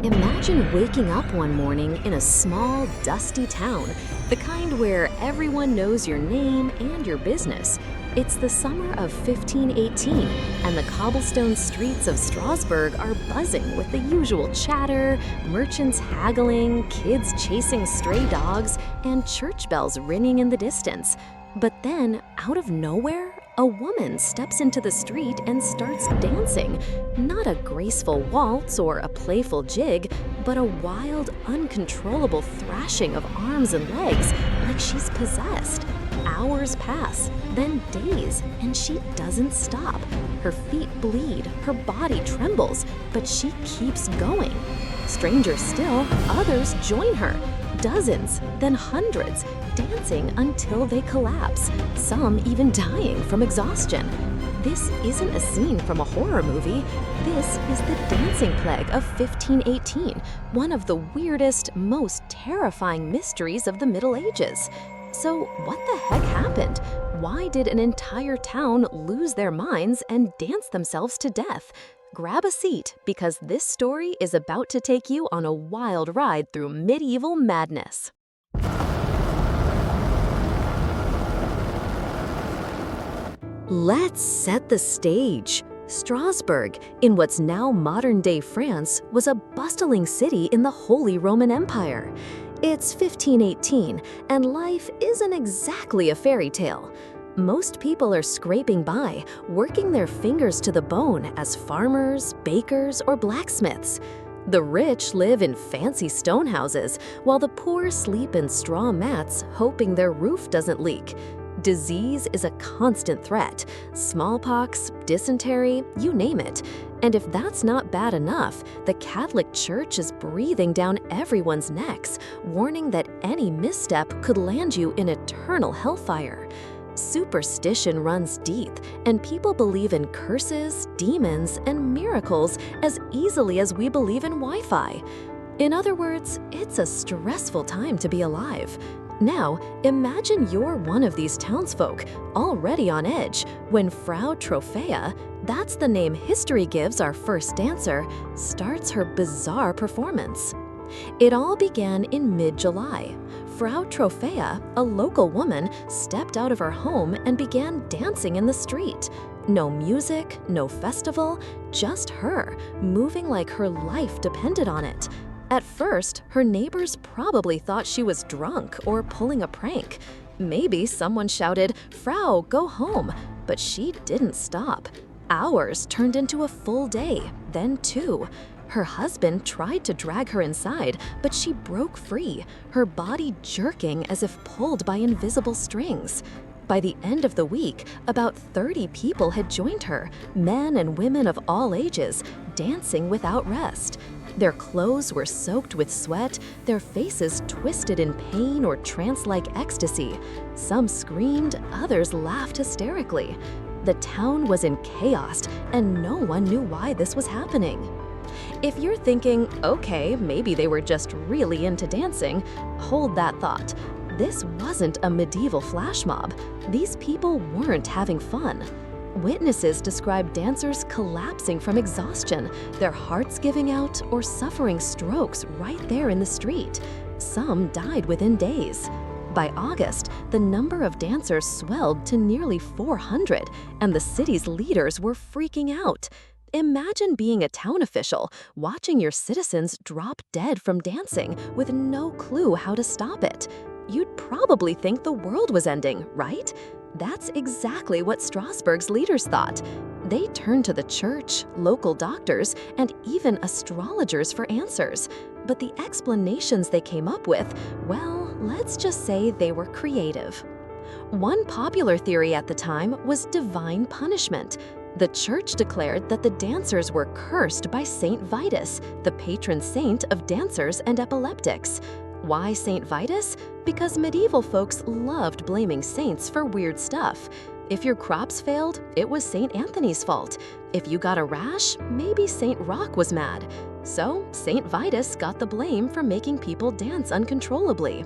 Imagine waking up one morning in a small, dusty town, the kind where everyone knows your name and your business. It's the summer of 1518, and the cobblestone streets of Strasbourg are buzzing with the usual chatter, merchants haggling, kids chasing stray dogs, and church bells ringing in the distance. But then, out of nowhere, a woman steps into the street and starts dancing. Not a graceful waltz or a playful jig, but a wild, uncontrollable thrashing of arms and legs, like she's possessed. Hours pass, then days, and she doesn't stop. Her feet bleed, her body trembles, but she keeps going. Stranger still, others join her. Dozens, then hundreds, dancing until they collapse, some even dying from exhaustion. This isn't a scene from a horror movie. This is the dancing plague of 1518, one of the weirdest, most terrifying mysteries of the Middle Ages. So what the heck happened? Why did an entire town lose their minds and dance themselves to death? Grab a seat, because this story is about to take you on a wild ride through medieval madness. Let's set the stage. Strasbourg, in what's now modern-day France, was a bustling city in the Holy Roman Empire. It's 1518, and life isn't exactly a fairy tale. Most people are scraping by, working their fingers to the bone as farmers, bakers, or blacksmiths. The rich live in fancy stone houses, while the poor sleep in straw mats, hoping their roof doesn't leak. Disease is a constant threat. Smallpox, dysentery, you name it. And if that's not bad enough, the Catholic Church is breathing down everyone's necks, warning that any misstep could land you in eternal hellfire. Superstition runs deep, and people believe in curses, demons, and miracles as easily as we believe in Wi-Fi. In other words, it's a stressful time to be alive. Now, imagine you're one of these townsfolk, already on edge, when Frau Trophäa, that's the name history gives our first dancer, starts her bizarre performance. It all began in mid-July. Frau Trophäa, a local woman, stepped out of her home and began dancing in the street. No music, no festival, just her, moving like her life depended on it. At first, her neighbors probably thought she was drunk or pulling a prank. Maybe someone shouted, "Frau, go home," but she didn't stop. Hours turned into a full day, then two. Her husband tried to drag her inside, but she broke free, her body jerking as if pulled by invisible strings. By the end of the week, about 30 people had joined her, men and women of all ages, dancing without rest. Their clothes were soaked with sweat, their faces twisted in pain or trance-like ecstasy. Some screamed, others laughed hysterically. The town was in chaos, and no one knew why this was happening. If you're thinking, okay, maybe they were just really into dancing, hold that thought. This wasn't a medieval flash mob. These people weren't having fun. Witnesses described dancers collapsing from exhaustion, their hearts giving out, or suffering strokes right there in the street. Some died within days. By August, the number of dancers swelled to nearly 400, and the city's leaders were freaking out. Imagine being a town official, watching your citizens drop dead from dancing with no clue how to stop it. You'd probably think the world was ending, right? That's exactly what Strasbourg's leaders thought. They turned to the church, local doctors, and even astrologers for answers. But the explanations they came up with, well, let's just say they were creative. One popular theory at the time was divine punishment. The church declared that the dancers were cursed by Saint Vitus, the patron saint of dancers and epileptics. Why Saint Vitus? Because medieval folks loved blaming saints for weird stuff. If your crops failed, it was Saint Anthony's fault. If you got a rash, maybe Saint Roch was mad. So Saint Vitus got the blame for making people dance uncontrollably.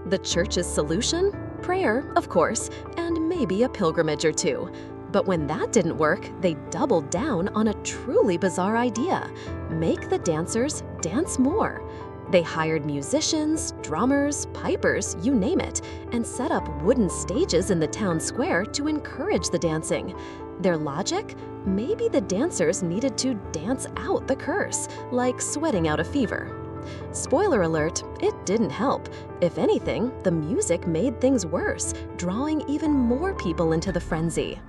The church's solution? Prayer, of course, and maybe a pilgrimage or two. But when that didn't work, they doubled down on a truly bizarre idea: make the dancers dance more. They hired musicians, drummers, pipers, you name it, and set up wooden stages in the town square to encourage the dancing. Their logic? Maybe the dancers needed to dance out the curse, like sweating out a fever. Spoiler alert, it didn't help. If anything, the music made things worse, drawing even more people into the frenzy.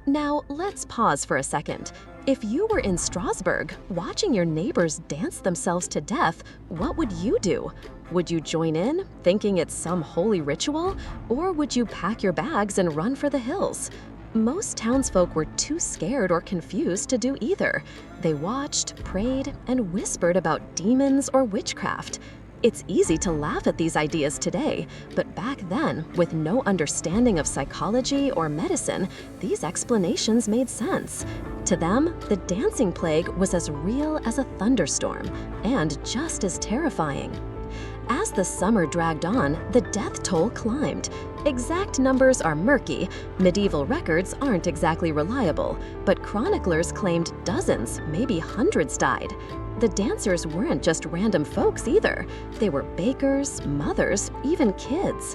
Now, let's pause for a second. If you were in Strasbourg, watching your neighbors dance themselves to death, what would you do? Would you join in, thinking it's some holy ritual? Or would you pack your bags and run for the hills? Most townsfolk were too scared or confused to do either. They watched, prayed, and whispered about demons or witchcraft. It's easy to laugh at these ideas today, but back then, with no understanding of psychology or medicine, these explanations made sense. To them, the dancing plague was as real as a thunderstorm, and just as terrifying. As the summer dragged on, the death toll climbed. Exact numbers are murky, medieval records aren't exactly reliable, but chroniclers claimed dozens, maybe hundreds died. The dancers weren't just random folks either. They were bakers, mothers, even kids.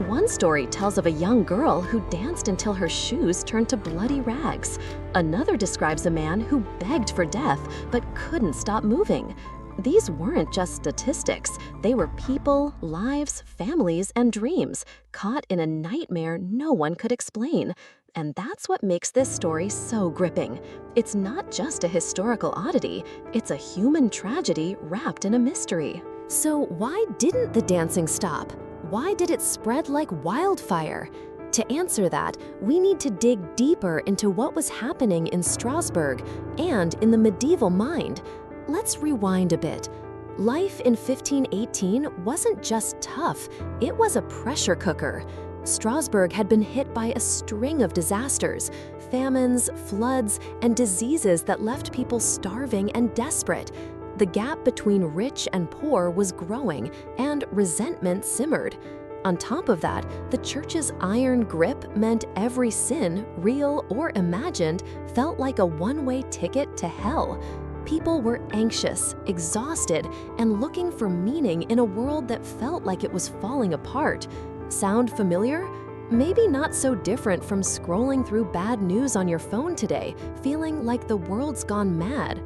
One story tells of a young girl who danced until her shoes turned to bloody rags. Another describes a man who begged for death but couldn't stop moving. These weren't just statistics. They were people, lives, families, and dreams, caught in a nightmare no one could explain. And that's what makes this story so gripping. It's not just a historical oddity, it's a human tragedy wrapped in a mystery. So why didn't the dancing stop? Why did it spread like wildfire? To answer that, we need to dig deeper into what was happening in Strasbourg and in the medieval mind. Let's rewind a bit. Life in 1518 wasn't just tough, it was a pressure cooker. Strasbourg had been hit by a string of disasters, famines, floods, and diseases that left people starving and desperate. The gap between rich and poor was growing, and resentment simmered. On top of that, the church's iron grip meant every sin, real or imagined, felt like a one-way ticket to hell. People were anxious, exhausted, and looking for meaning in a world that felt like it was falling apart. Sound familiar? Maybe not so different from scrolling through bad news on your phone today, feeling like the world's gone mad.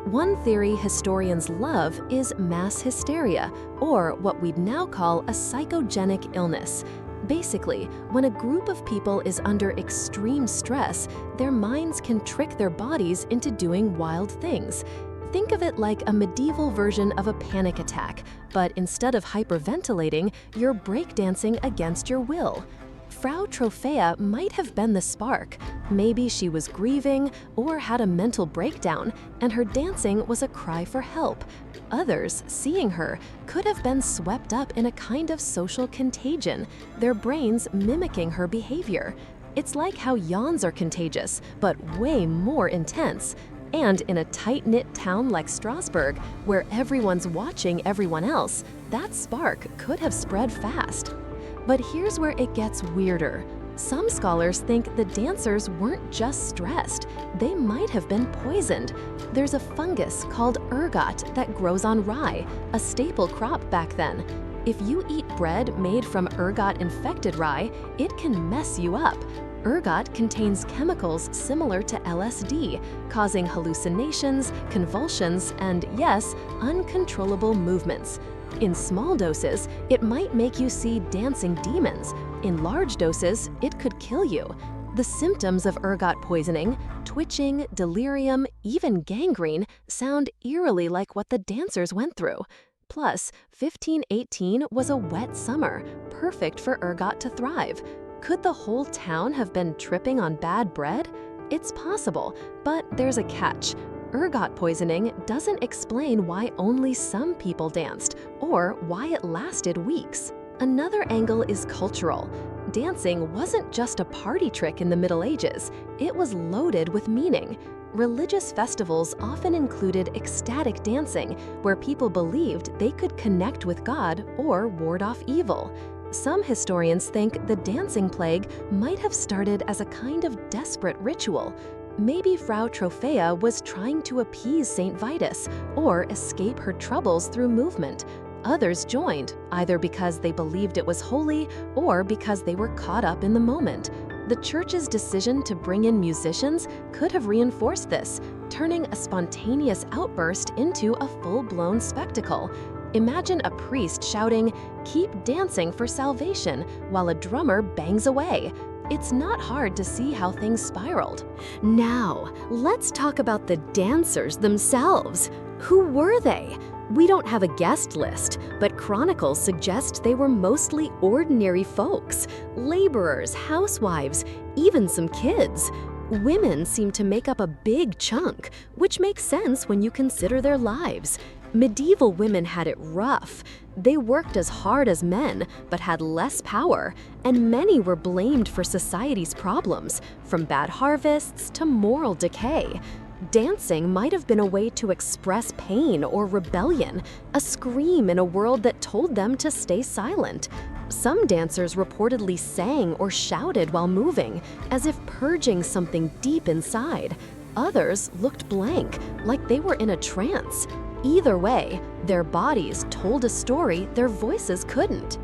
One theory historians love is mass hysteria, or what we'd now call a psychogenic illness. Basically, when a group of people is under extreme stress, their minds can trick their bodies into doing wild things. Think of it like a medieval version of a panic attack, but instead of hyperventilating, you're breakdancing against your will. Frau Trophäa might have been the spark. Maybe she was grieving or had a mental breakdown, and her dancing was a cry for help. Others, seeing her, could have been swept up in a kind of social contagion, their brains mimicking her behavior. It's like how yawns are contagious, but way more intense. And in a tight-knit town like Strasbourg, where everyone's watching everyone else, that spark could have spread fast. But here's where it gets weirder. Some scholars think the dancers weren't just stressed, they might have been poisoned. There's a fungus called ergot that grows on rye, a staple crop back then. If you eat bread made from ergot-infected rye, it can mess you up. Ergot contains chemicals similar to LSD, causing hallucinations, convulsions, and yes, uncontrollable movements. In small doses, it might make you see dancing demons. In large doses, it could kill you. The symptoms of ergot poisoning, twitching, delirium, even gangrene, sound eerily like what the dancers went through. Plus, 1518 was a wet summer, perfect for ergot to thrive. Could the whole town have been tripping on bad bread? It's possible, but there's a catch. Ergot poisoning doesn't explain why only some people danced, or why it lasted weeks. Another angle is cultural. Dancing wasn't just a party trick in the Middle Ages, it was loaded with meaning. Religious festivals often included ecstatic dancing, where people believed they could connect with God or ward off evil. Some historians think the dancing plague might have started as a kind of desperate ritual. Maybe Frau Trophaea was trying to appease St. Vitus or escape her troubles through movement. Others joined, either because they believed it was holy or because they were caught up in the moment. The church's decision to bring in musicians could have reinforced this, turning a spontaneous outburst into a full-blown spectacle. Imagine a priest shouting, "Keep dancing for salvation," while a drummer bangs away. It's not hard to see how things spiraled. Now, let's talk about the dancers themselves. Who were they? We don't have a guest list, but chronicles suggest they were mostly ordinary folks, laborers, housewives, even some kids. Women seem to make up a big chunk, which makes sense when you consider their lives. Medieval women had it rough. They worked as hard as men, but had less power, and many were blamed for society's problems, from bad harvests to moral decay. Dancing might have been a way to express pain or rebellion, a scream in a world that told them to stay silent. Some dancers reportedly sang or shouted while moving, as if purging something deep inside. Others looked blank, like they were in a trance. Either way, their bodies told a story their voices couldn't.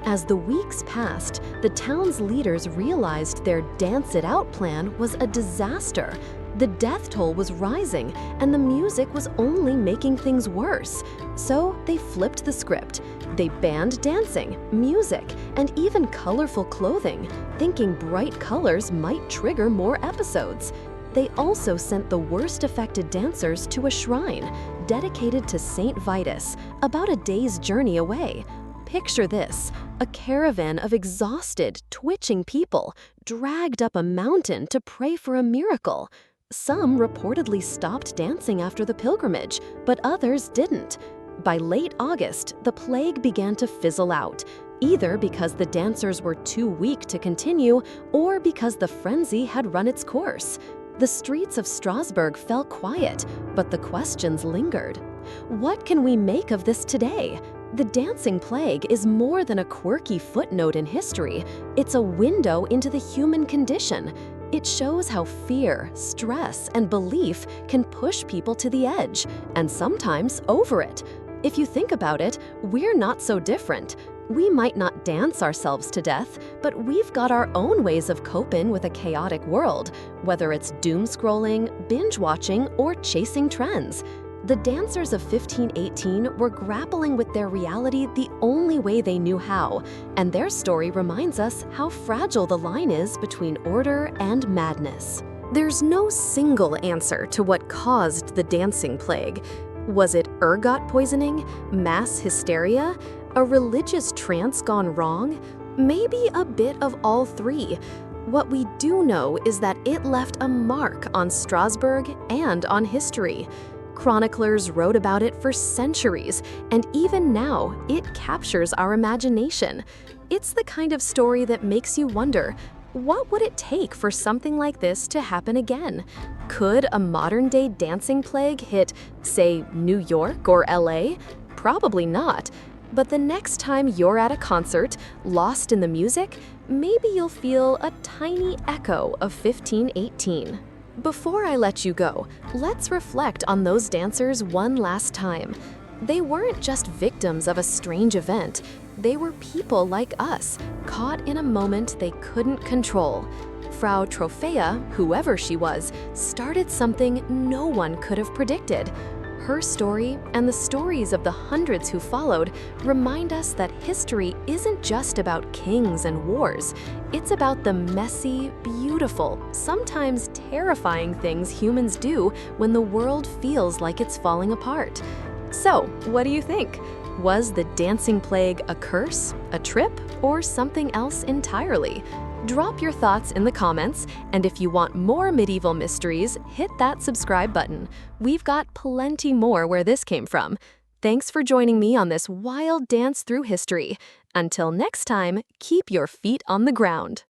As the weeks passed, the town's leaders realized their Dance It Out plan was a disaster. The death toll was rising, and the music was only making things worse. So they flipped the script. They banned dancing, music, and even colorful clothing, thinking bright colors might trigger more episodes. They also sent the worst affected dancers to a shrine dedicated to St. Vitus, about a day's journey away. Picture this, a caravan of exhausted, twitching people dragged up a mountain to pray for a miracle. Some reportedly stopped dancing after the pilgrimage, but others didn't. By late August, the plague began to fizzle out, either because the dancers were too weak to continue or because the frenzy had run its course. The streets of Strasbourg fell quiet, but the questions lingered. What can we make of this today? The dancing plague is more than a quirky footnote in history. It's a window into the human condition. It shows how fear, stress, and belief can push people to the edge, and sometimes over it. If you think about it, we're not so different. We might not dance ourselves to death, but we've got our own ways of coping with a chaotic world, whether it's doom scrolling, binge watching, or chasing trends. The dancers of 1518 were grappling with their reality the only way they knew how, and their story reminds us how fragile the line is between order and madness. There's no single answer to what caused the dancing plague. Was it ergot poisoning, mass hysteria, a religious trance gone wrong? Maybe a bit of all three. What we do know is that it left a mark on Strasbourg and on history. Chroniclers wrote about it for centuries, and even now, it captures our imagination. It's the kind of story that makes you wonder, what would it take for something like this to happen again? Could a modern-day dancing plague hit, say, New York or LA? Probably not. But the next time you're at a concert, lost in the music, maybe you'll feel a tiny echo of 1518. Before I let you go, let's reflect on those dancers one last time. They weren't just victims of a strange event. They were people like us, caught in a moment they couldn't control. Frau Trophaea, whoever she was, started something no one could have predicted. Her story, and the stories of the hundreds who followed, remind us that history isn't just about kings and wars. It's about the messy, beautiful, sometimes terrifying things humans do when the world feels like it's falling apart. So, what do you think? Was the dancing plague a curse, a trip, or something else entirely? Drop your thoughts in the comments, and if you want more medieval mysteries, hit that subscribe button. We've got plenty more where this came from. Thanks for joining me on this wild dance through history. Until next time, keep your feet on the ground.